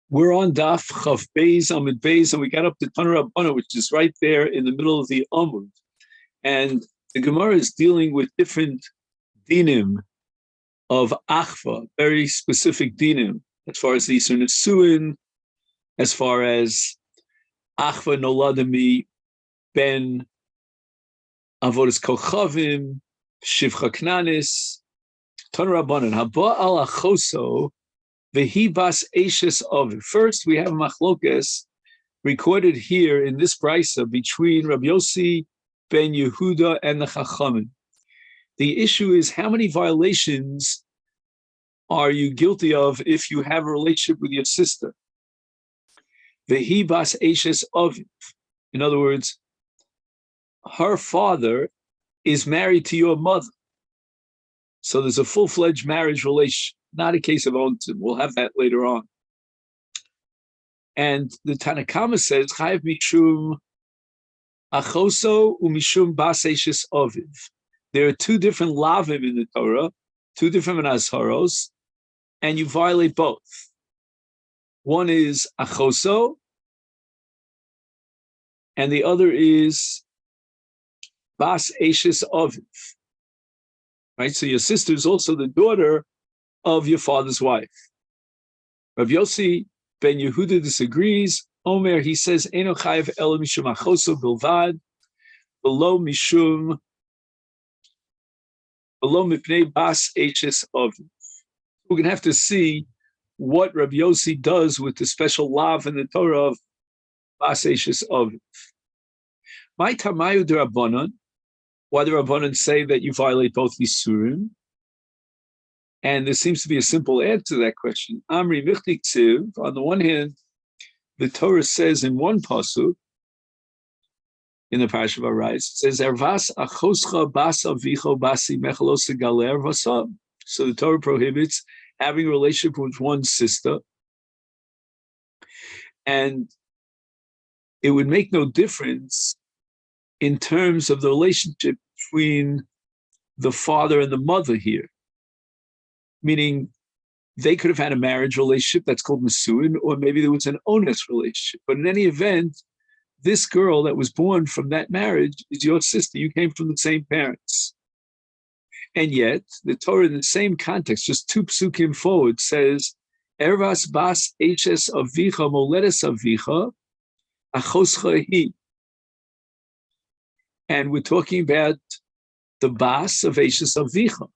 We're on Daf Chav Beis Amid Beis, and we got up to Tanur Rabbana, which is right there in the middle of the Amud. And the Gemara is dealing with different dinim of Achva, very specific dinim, as far as the Yisur Nesuin, as far as Achva Noladami Ben Avodas Kochavim, Shivcha Knanis, Tanur Rabbanan, Haba al Achoso, Vehibas Ashes of. First, we have Machlokes recorded here in this brisa between Rabbi Yossi ben Yehuda and the Chachamim. The issue is, how many violations are you guilty of if you have a relationship with your sister? Vehibas Ashes of. In other words, her father is married to your mother. So there's a full-fledged marriage relation, not a case of ontim. We'll have that later on. And the Tanakama says, Chayav mishum achoso umishum bas eshes oviv. There are two different lavim in the Torah, two different azharos, and you violate both. One is achoso, and the other is bas eshes oviv. Right, so your sister is also the daughter of your father's wife. Rav Yossi ben Yehuda disagrees. Omer, he says, Eno chayav ela mishum achoso bilvad, below mishum, below mipnei bas eshes oviv. We're going to have to see what Rav Yossi does with the special lav in the Torah of bas eshes oviv. My tamayu d'Rabbanan. Why the Rabbanan say that you violate both Yisurim? And there seems to be a simple answer to that question. Amri Michtik Tziv, on the one hand, the Torah says in one pasuk, in the Parashat Varais, it says, Ervas achoscha bas avicho basi mechalos galer vasam. So the Torah prohibits having a relationship with one's sister. And it would make no difference in terms of the relationship between the father and the mother here. Meaning, they could have had a marriage relationship that's called Mesuin, or maybe there was an onus relationship. But in any event, this girl that was born from that marriage is your sister. You came from the same parents. And yet, the Torah in the same context, just two psukim forward, says, Ervas bas eshes avicha moledes avicha achoscha hi. And we're talking about the bas of Eshes Avicha.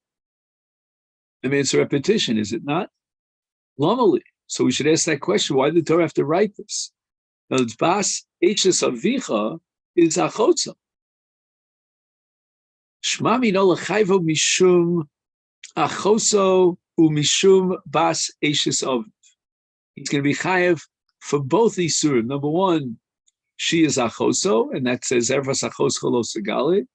I mean, it's a repetition, is it not? Lomali. So we should ask that question. Why did the Torah have to write this? Now, it's bas Eshes Avicha is achotza. Shma mino l'chayvo mishum achoso umishum bas Eshes Aviv. He's going to be chayav for both Isurim. Number one, she is achoso, and that says Ervas achoscha lo segale.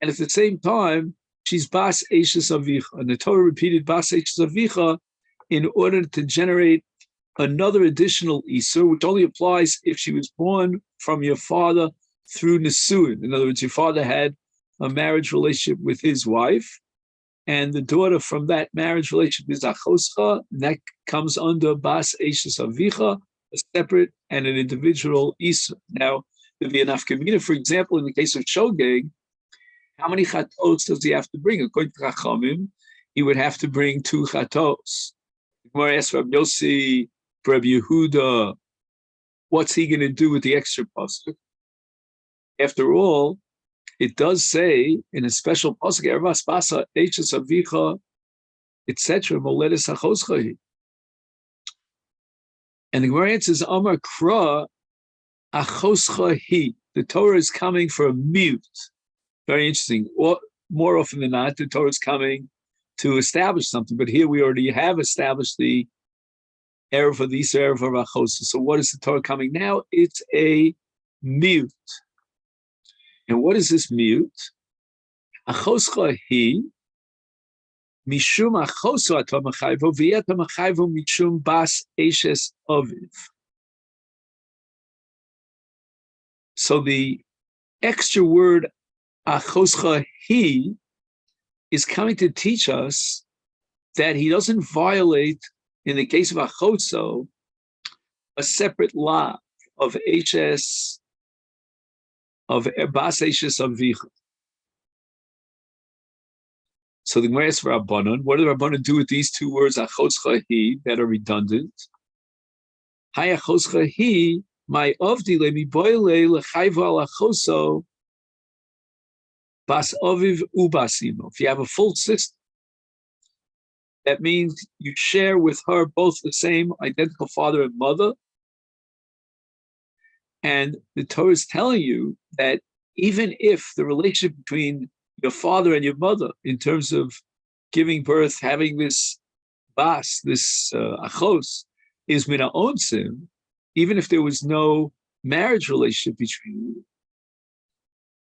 And at the same time, she's bas eshes avicha. And the Torah repeated bas eshes avicha in order to generate another additional isur, which only applies if she was born from your father through nesuin. In other words, your father had a marriage relationship with his wife, and the daughter from that marriage relationship is achoscha, and that comes under bas eshes avicha, a separate and an individual isur. Now, the V'yanafkamina, for example, in the case of shogeg, how many chatos does he have to bring? According to Chachamim, he would have to bring 2 chatos. The Gemara asks Rabbi Yossi, Rabbi Yehuda, what's he going to do with the extra pasuk? After all, it does say in a special pasuk, Ervas basa eshes avicha, etc. Moledes achoscha. And the Gemara answers, Amar Kra achoscha hi. The Torah is coming for a mute. Very interesting. Or, more often than not, the Torah is coming to establish something. But here we already have established the erev of the Erev of Achosa. So what is the Torah coming now? It's a mute. And what is this mute? Achoscha hi. Mishum achoso ato machayvo v'yet machayvo mishum bas eshes aviv. So the extra word achoscha hi is coming to teach us that he doesn't violate, in the case of achoso, a separate law of Hs, of Bas Hs of Vicha. So the Gemara asks for Rabbanon. What do the Rabbanon do with these two words, Achoscha Hi, that are redundant? Hay Achoscha Hi, my Ovdi le mi boile lechayva al Achoso Bas Oviv Ubasimo. If you have a full sister, that means you share with her both the same identical father and mother. And the Torah is telling you that even if the relationship between your father and your mother, in terms of giving birth, having this bas, this achos, is mina onsim, even if there was no marriage relationship between you,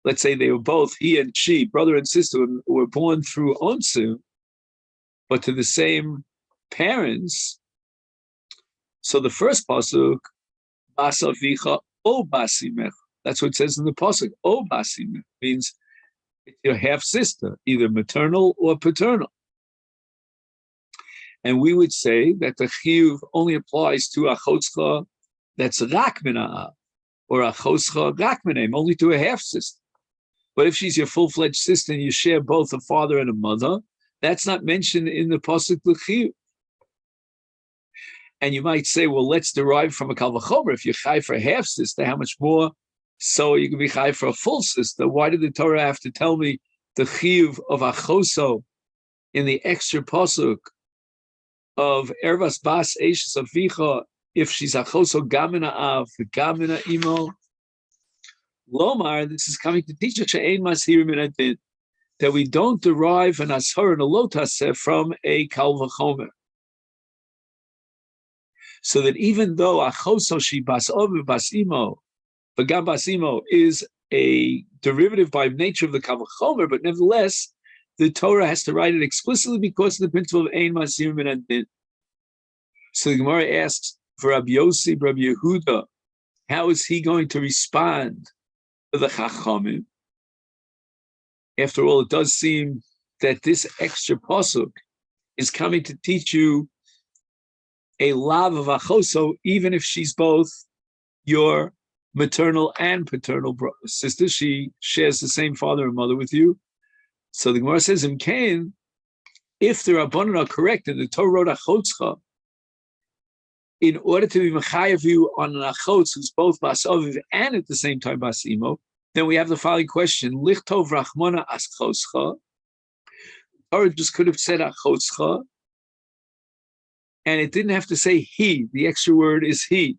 let's say they were both, he and she, brother and sister, were born through onsim, but to the same parents. So the first pasuk, bas avicha o basimech, that's what it says in the pasuk, o basimech, means it's your half sister, either maternal or paternal. And we would say that the chiyuv only applies to achotzcha that's rak min ha'av, or achotzcha rak min ha'im, only to a half sister. But if she's your full-fledged sister and you share both a father and a mother, that's not mentioned in the pasuk l'chiyuv. And you might say, well, let's derive from a kal v'chomer. If you're chai for a half sister, how much more so you can be chai for a full sister? Why did the Torah have to tell me the chiyuv of achoso in the extra pasuk of ervas bas eishes avicha if she's achoso gamina av gamina imo? Lomar, this is coming to teach us she'ein mashirim min adin, that we don't derive an ashar and a lotaseh from a kal v'chomer. So that even though achoso she bas ov bas imo, v'gam bas imo is a derivative by nature of the kal v'chomer, but nevertheless, the Torah has to write it explicitly because of the principle of ein masir min adin. So the Gemara asks for Rabbi Yossi, Rabbi Yehuda, how is he going to respond to the Chachamim? After all, it does seem that this extra pasuk is coming to teach you a lav of achoso, even if she's both your maternal and paternal sister. She shares the same father and mother with you. So the Gemara says, in Cain, if the Rabbanan are correct and the Torah wrote achotzcha, in order to be mechayev you on an achotz who's both bas aviv and at the same time bas imo, then we have the following question: Lichtov rachmana aschotzcha. Torah just could have said achotzcha, and it didn't have to say he. The extra word is he,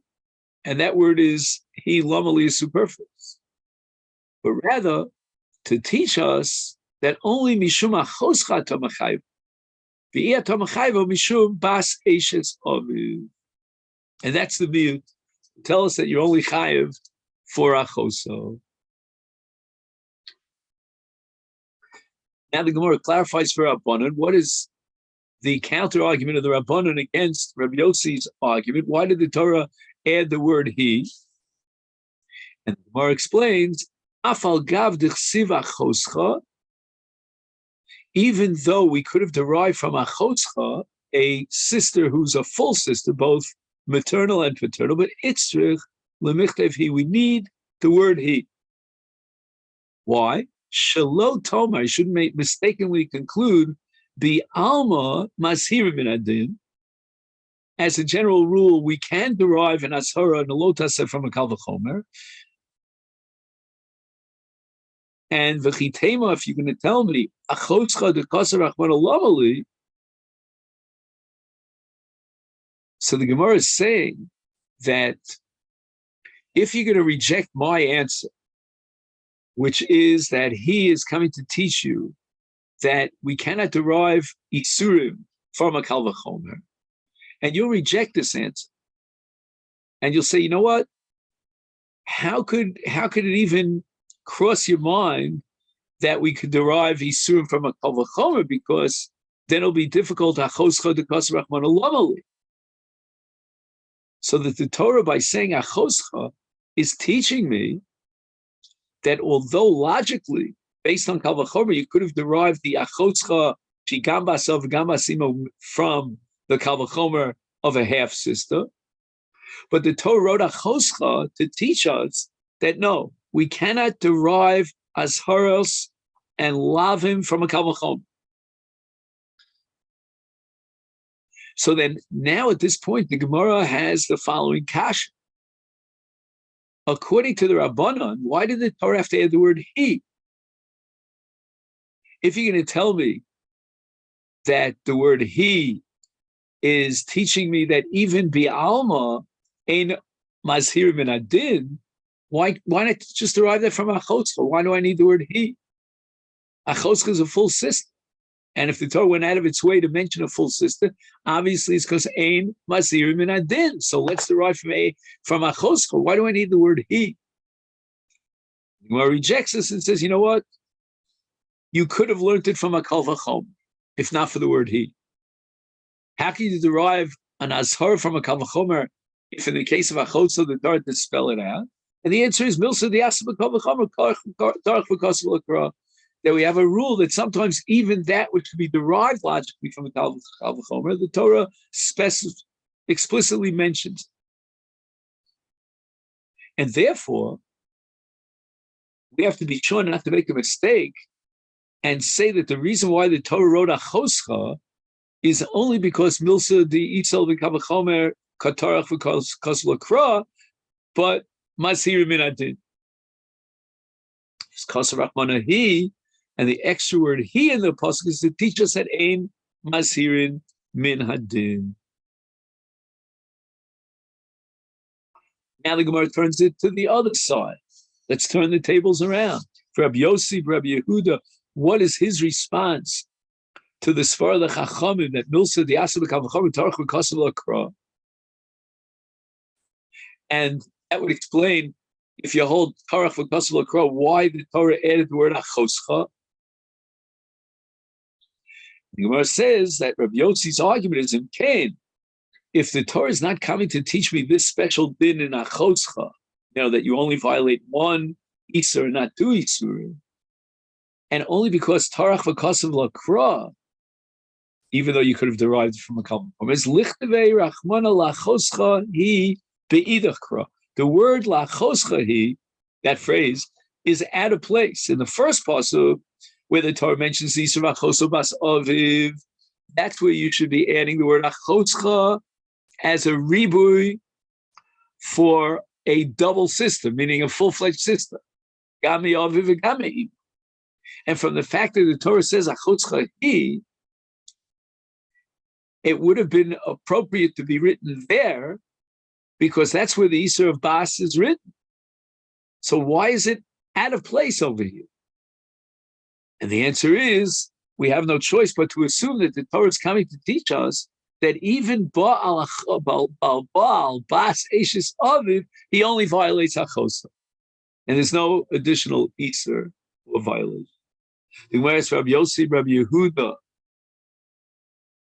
and that word is he. Lomali is superfluous, but rather to teach us that only mishum achoscha tomachayev, v'iyah tomachayev mishum bas eishes aviv. And that's the miyut. Tell us that you're only chayiv for achoso. Now the Gemara clarifies for Rabbanan what is the counter argument of the Rabbanan against Rabbi Yossi's argument. Why did the Torah add the word he? And the Gemara explains, Afal gav d'chsiv achoscha, even though we could have derived from achoscha a sister who's a full sister, both maternal and paternal, but itzrich lemichtev he, we need the word he. Why? Shelo tomar, you shouldn't mistakenly conclude the alma mashirim min adin. As a general rule, we can derive an ashara and a lotaseh from a kal v'chomer. And v'chitema, if you're going to tell me achotzcha dekasar rachman alamali, so the Gemara is saying that if you're going to reject my answer, which is that he is coming to teach you that we cannot derive isurim from a kal v'chomer, and you'll reject this answer, and you'll say, you know what? How could it even cross your mind that we could derive isurim from a kal v'chomer, because then it'll be difficult. Achoscha dekasar rachman alamali. So that the Torah, by saying achoscha, is teaching me that although logically, based on kal v'chomer, you could have derived the achoscha shigam basav gam basimo from the kal v'chomer of a half sister, But the Torah wrote a choscha to teach us that no, we cannot derive azharos and lavim from a kal v'chomer. So then now at this point, the Gemara has the following kasha. According to the Rabbanon, why did the Torah have to add the word he? If you're going to tell me that the word he is teaching me that even bi'alma ein mazhir min adin, why not just derive that from achotzcha? Why do I need the word he? Achotzcha is a full system. And if the Torah went out of its way to mention a full system, obviously it's because ein mazhir min adin. So let's derive from achotzcha. Why do I need the word he? The Gemara rejects this and says, you know what? You could have learned it from a kal v'chomer, if not for the word he. How can you derive an azhar from a kal v'chomer if in the case of achotzah the Torah did spell it out? And the answer is milsa diasba kal v'chomer tarach v'kosel l'kra. That we have a rule that sometimes even that which could be derived logically from a kal v'chomer, the Torah explicitly mentions. And therefore, we have to be sure not to make a mistake and say that the reason why the Torah wrote a choscha is only because milsa di itzel v'kal v'chomer katarach v'kosel l'kra, but mazhir min adin. It's kasar rachmana he. And the extra word he in the pasuk is to teach us that ein mazhirin min hadin. Now the Gemara turns it to the other side. Let's turn the tables around. For Rabbi Yossi, Rabbi Yehuda, what is his response to the Sfar the Chachamim that milsa diasba kal v'chomer tarach v'kosel l'kra? And that would explain, if you hold tarach v'kosel l'kra, why the Torah added the word achoscha. The Gemara says that Rabbi Yossi's argument is in Cain. If the Torah is not coming to teach me this special din in achotzcha, that you only violate one isur and not two isur, and only because tarach v'kosel l'kra, even though you could have derived it from a kal v'chomer, is lichtevei rachmana lachoscha hi be'idach kra. The word lachoscha hi, that phrase, is out of place. In the first pasuk, where the Torah mentions the Yisur Achoso Bas Aviv, that's where you should be adding the word Achotzcha as a ribui for a double system, meaning a full-fledged system. Gami Aviv and Gami. And from the fact that the Torah says Achotzcha hi, it would have been appropriate to be written there because that's where the Yisur of Bas is written. So why is it out of place over here? And the answer is, we have no choice but to assume that the Torah is coming to teach us that even Baal Bas Eishes Aviv, he only violates Achosa. And there's no additional Isur or violation. The Gemara is Rabbi Yossi, Rabbi Yehuda. I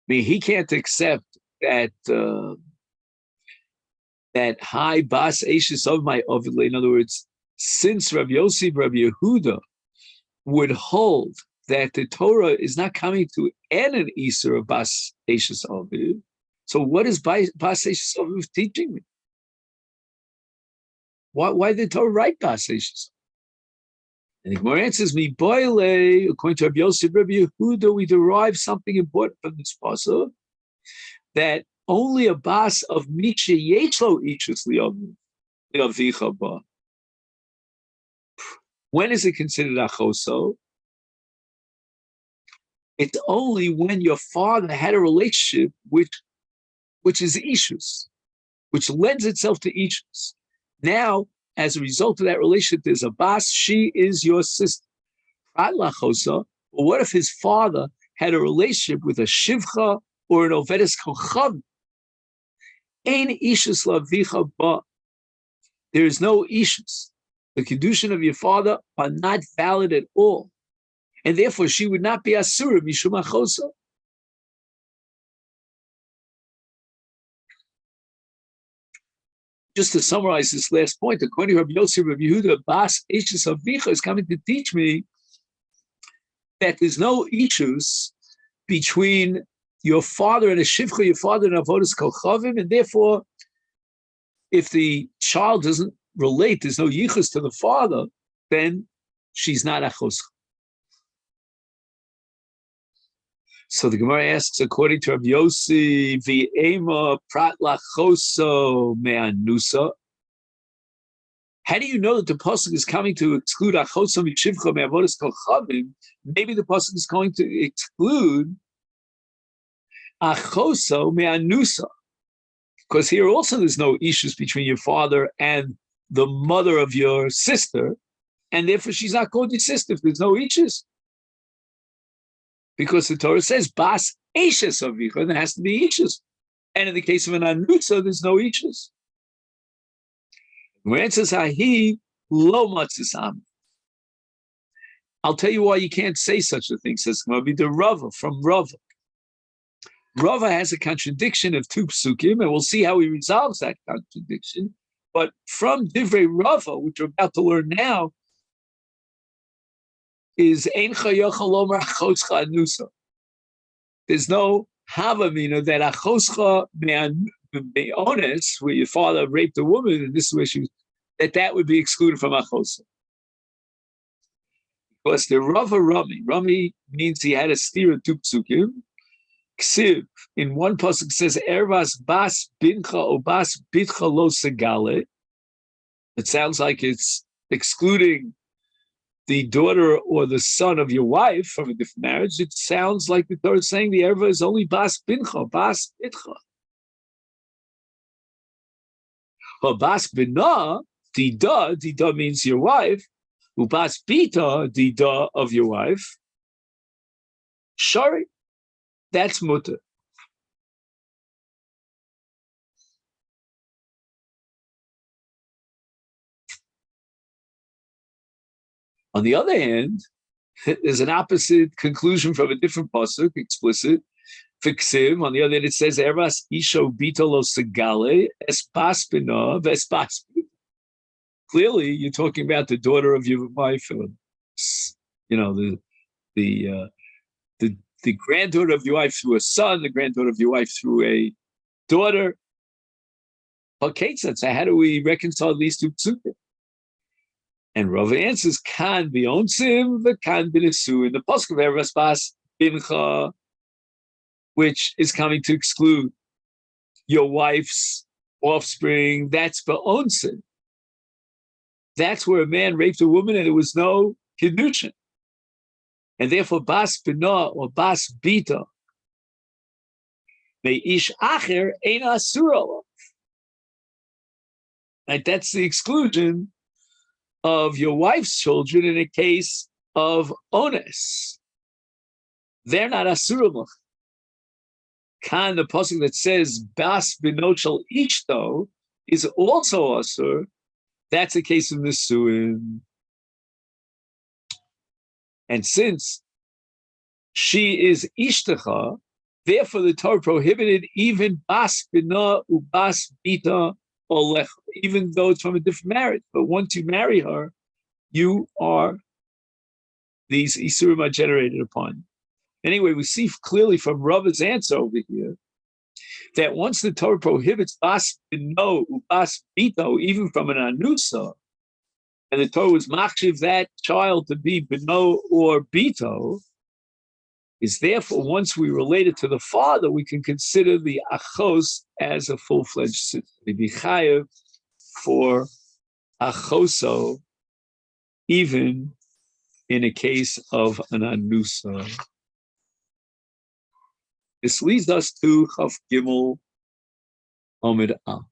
mean, he can't accept that that high Bas Eishes of my Aviv. In other words, since Rabbi Yossi, Rabbi Yehuda would hold that the Torah is not coming to add an Isur of Bas Eishes Aviv. So what is Bas Eishes Aviv teaching me? Why did the Torah write Bas Eishes? And the Gemara answers me, Boile, according to Rabbi Yosef, Rabbi Yehuda, we derive something important from this pasuk, that only a Bas of Misha Yechlo Ichus Liavicha Ba. When is it considered achoso? It's only when your father had a relationship which is ishus, which lends itself to ishus. Now, as a result of that relationship, there's a bas, she is your sister. But what if his father had a relationship with a shivcha or an ovedes kochav? Ein ishus lavicha ba. There is no ishus. The kedushin of your father are not valid at all. And therefore, she would not be asura mishum achosa. Just to summarize this last point, according to Rabbi Yosef, Rabbi Yehuda, Bas Ishus Avicha is coming to teach me that there's no issues between your father and a shivcha, your father and avodas kolchavim, and therefore if the child doesn't relate, there's no yichus to the father, then she's not achoscha. So the Gemara asks, according to Rabbi Yossi, v'ema prat lachoso me'anusa. How do you know that the pasuk is coming to exclude achoso mishivcha me'avodas kochavim? Maybe the pasuk is going to exclude achoso me'anusa, because here also there's no issues between your father and the mother of your sister, and therefore she's not called your sister if there's no issues. Because the Torah says, Bas Eishes Avicha, and there has to be Eishes. And in the case of an Anutza, there's no Eishes. When it says, Hahi Lo Matzisam. I'll tell you why you can't say such a thing, says Gmabi, the Rava, from Rava. Rava has a contradiction of two psukim, and we'll see how he resolves that contradiction. But from Divrei Rava, which we're about to learn now, is Eincha Yochel Omer Achoscha Anusa. There's no Havamina that Achoscha Me'ones, where your father raped a woman, and this is where she was, that would be excluded from Achoscha. Because the Rava Rami means he had a steer of two psukim. Ksiv, in one pasuk says, Ervas Bas Bincha or Bas Bitcha Lo Segale. It sounds like it's excluding the daughter or the son of your wife from a different marriage. It sounds like the Torah is saying the erva is only bas bincha, bas bitcha. But bas bina, dida means your wife, ubas bita, dida of your wife. Shari, that's mutter. On the other hand, there's an opposite conclusion from a different pasuk, explicit. Fiksiv. On the other hand, it says, "Eras isho bitolo segale espas bina vespas." Clearly, you're talking about the daughter of your wife, the granddaughter of your wife through a son, the granddaughter of your wife through a daughter. Okay, so how do we reconcile these two psukim? And Rava answers, "Kan bionsim, the kan binisu." In the pasuk of Eras bas bincha, which is coming to exclude your wife's offspring, that's bionsim. That's where a man raped a woman and there was no kiddushin. And therefore, bas bina or bas bita, may ish acher ein asura. Right? That's the exclusion of your wife's children in a case of ones. They're not asura. Kan, the pasuk that says bas binot shel ishto, is also asur. That's a case of nisuin. And since she is ishtacha, therefore the Torah prohibited even bas bina ubas bita olech, even though it's from a different marriage. But once you marry her, these isurim are generated upon. Anyway, we see clearly from Rava's answer over here that once the Torah prohibits bas bino ubas bito, even from an anusa, and the Torah was machshiv that child to be bino or bito, is therefore once we relate it to the father, we can consider the achos as a full-fledged sister. The bichayev for achoso, even in a case of an anusa. This leads us to Chaf Gimel Amid Al.